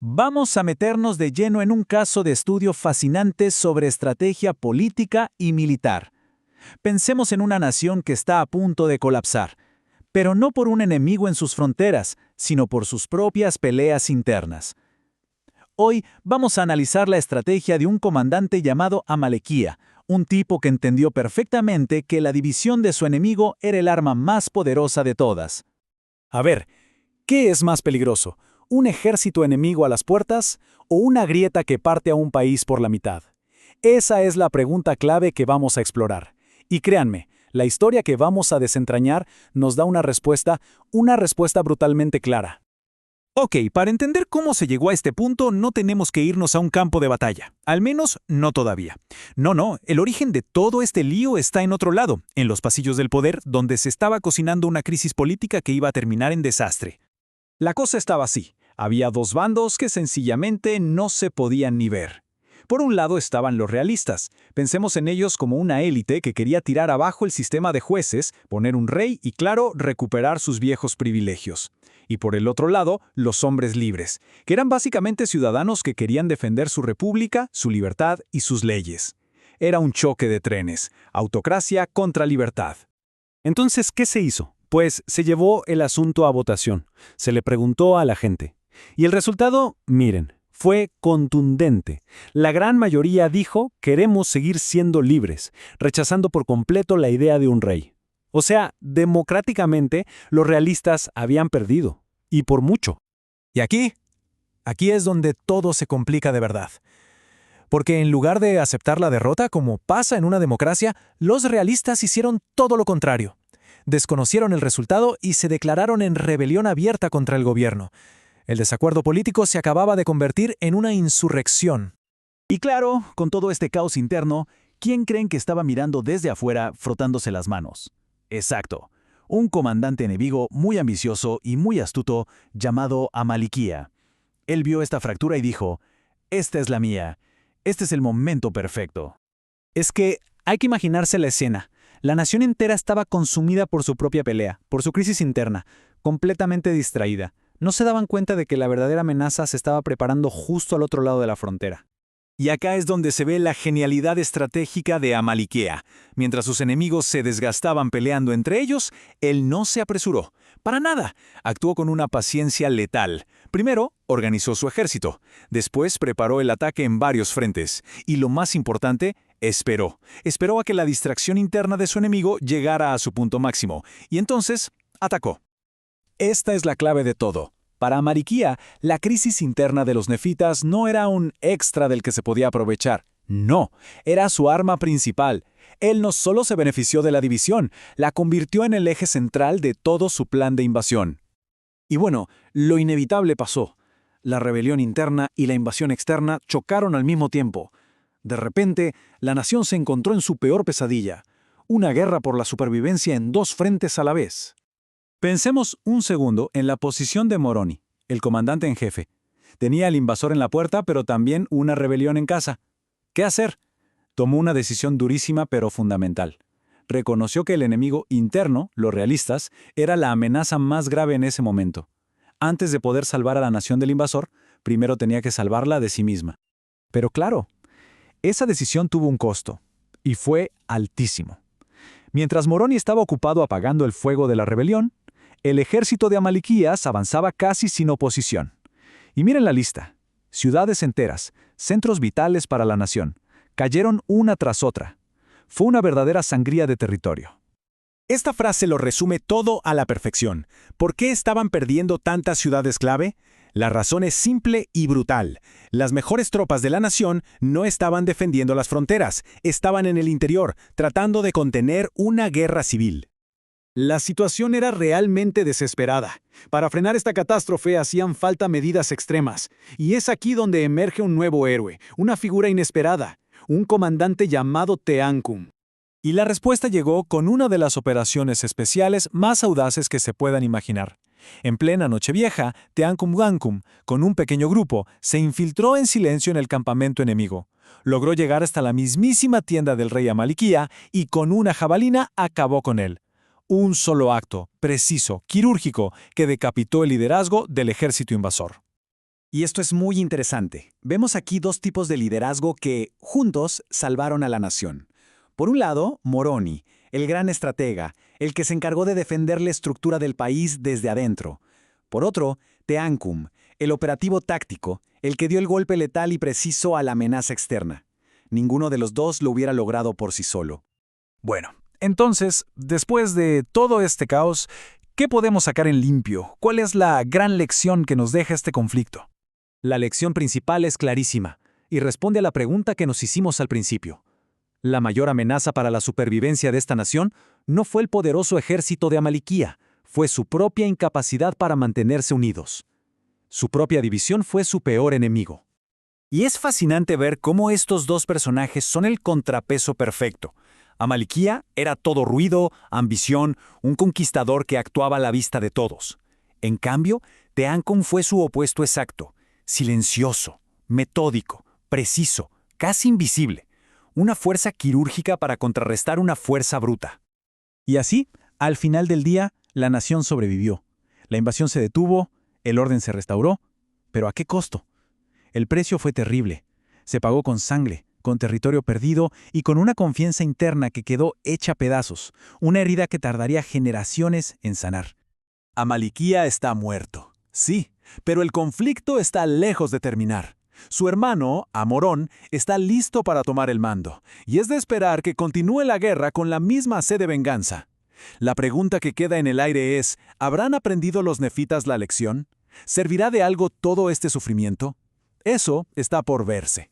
Vamos a meternos de lleno en un caso de estudio fascinante sobre estrategia política y militar. Pensemos en una nación que está a punto de colapsar, pero no por un enemigo en sus fronteras, sino por sus propias peleas internas. Hoy vamos a analizar la estrategia de un comandante llamado Amalequía, un tipo que entendió perfectamente que la división de su enemigo era el arma más poderosa de todas. A ver, ¿qué es más peligroso? ¿Un ejército enemigo a las puertas o una grieta que parte a un país por la mitad? Esa es la pregunta clave que vamos a explorar. Y créanme, la historia que vamos a desentrañar nos da una respuesta brutalmente clara. Ok, para entender cómo se llegó a este punto no tenemos que irnos a un campo de batalla, al menos no todavía. No, el origen de todo este lío está en otro lado, en los pasillos del poder, donde se estaba cocinando una crisis política que iba a terminar en desastre. La cosa estaba así. Había dos bandos que sencillamente no se podían ni ver. Por un lado estaban los realistas. Pensemos en ellos como una élite que quería tirar abajo el sistema de jueces, poner un rey y, claro, recuperar sus viejos privilegios. Y por el otro lado, los hombres libres, que eran básicamente ciudadanos que querían defender su república, su libertad y sus leyes. Era un choque de trenes, autocracia contra libertad. Entonces, ¿qué se hizo? Pues se llevó el asunto a votación. Se le preguntó a la gente. Y el resultado, miren, fue contundente. La gran mayoría dijo: queremos seguir siendo libres, rechazando por completo la idea de un rey. O sea, democráticamente, los realistas habían perdido. Y por mucho. Y aquí es donde todo se complica de verdad. Porque en lugar de aceptar la derrota, como pasa en una democracia, los realistas hicieron todo lo contrario. Desconocieron el resultado y se declararon en rebelión abierta contra el gobierno. El desacuerdo político se acababa de convertir en una insurrección. Y claro, con todo este caos interno, ¿quién creen que estaba mirando desde afuera frotándose las manos? Exacto, un comandante enemigo muy ambicioso y muy astuto llamado Amalequía. Él vio esta fractura y dijo: esta es la mía, este es el momento perfecto. Es que hay que imaginarse la escena. La nación entera estaba consumida por su propia pelea, por su crisis interna, completamente distraída. No se daban cuenta de que la verdadera amenaza se estaba preparando justo al otro lado de la frontera. Y acá es donde se ve la genialidad estratégica de Amalequía. Mientras sus enemigos se desgastaban peleando entre ellos, él no se apresuró. Para nada. Actuó con una paciencia letal. Primero, organizó su ejército. Después, preparó el ataque en varios frentes. Y lo más importante, esperó. Esperó a que la distracción interna de su enemigo llegara a su punto máximo. Y entonces, atacó. Esta es la clave de todo. Para Amalequía, la crisis interna de los nefitas no era un extra del que se podía aprovechar. No, era su arma principal. Él no solo se benefició de la división, la convirtió en el eje central de todo su plan de invasión. Y bueno, lo inevitable pasó. La rebelión interna y la invasión externa chocaron al mismo tiempo. De repente, la nación se encontró en su peor pesadilla. Una guerra por la supervivencia en dos frentes a la vez. Pensemos un segundo en la posición de Moroni, el comandante en jefe. Tenía al invasor en la puerta, pero también una rebelión en casa. ¿Qué hacer? Tomó una decisión durísima pero fundamental. Reconoció que el enemigo interno, los realistas, era la amenaza más grave en ese momento. Antes de poder salvar a la nación del invasor, primero tenía que salvarla de sí misma. Pero claro, esa decisión tuvo un costo, y fue altísimo. Mientras Moroni estaba ocupado apagando el fuego de la rebelión, el ejército de Amalequías avanzaba casi sin oposición. Y miren la lista. Ciudades enteras, centros vitales para la nación, cayeron una tras otra. Fue una verdadera sangría de territorio. Esta frase lo resume todo a la perfección. ¿Por qué estaban perdiendo tantas ciudades clave? La razón es simple y brutal. Las mejores tropas de la nación no estaban defendiendo las fronteras, estaban en el interior, tratando de contener una guerra civil. La situación era realmente desesperada. Para frenar esta catástrofe hacían falta medidas extremas. Y es aquí donde emerge un nuevo héroe, una figura inesperada, un comandante llamado Teancum. Y la respuesta llegó con una de las operaciones especiales más audaces que se puedan imaginar. En plena Nochevieja, Teancum Gancum, con un pequeño grupo, se infiltró en silencio en el campamento enemigo. Logró llegar hasta la mismísima tienda del rey Amalequía y con una jabalina acabó con él. Un solo acto, preciso, quirúrgico, que decapitó el liderazgo del ejército invasor. Y esto es muy interesante. Vemos aquí dos tipos de liderazgo que, juntos, salvaron a la nación. Por un lado, Moroni, el gran estratega, el que se encargó de defender la estructura del país desde adentro. Por otro, Teancum, el operativo táctico, el que dio el golpe letal y preciso a la amenaza externa. Ninguno de los dos lo hubiera logrado por sí solo. Bueno, entonces, después de todo este caos, ¿qué podemos sacar en limpio? ¿Cuál es la gran lección que nos deja este conflicto? La lección principal es clarísima y responde a la pregunta que nos hicimos al principio. La mayor amenaza para la supervivencia de esta nación no fue el poderoso ejército de Amaliquía, fue su propia incapacidad para mantenerse unidos. Su propia división fue su peor enemigo. Y es fascinante ver cómo estos dos personajes son el contrapeso perfecto. Amaliquía era todo ruido, ambición, un conquistador que actuaba a la vista de todos. En cambio, Teancum fue su opuesto exacto, silencioso, metódico, preciso, casi invisible. Una fuerza quirúrgica para contrarrestar una fuerza bruta. Y así, al final del día, la nación sobrevivió. La invasión se detuvo, el orden se restauró, pero ¿a qué costo? El precio fue terrible. Se pagó con sangre, con territorio perdido y con una confianza interna que quedó hecha pedazos, una herida que tardaría generaciones en sanar. Amaliquía está muerto, sí, pero el conflicto está lejos de terminar. Su hermano, Amorón, está listo para tomar el mando, y es de esperar que continúe la guerra con la misma sed de venganza. La pregunta que queda en el aire es, ¿habrán aprendido los nefitas la lección? ¿Servirá de algo todo este sufrimiento? Eso está por verse.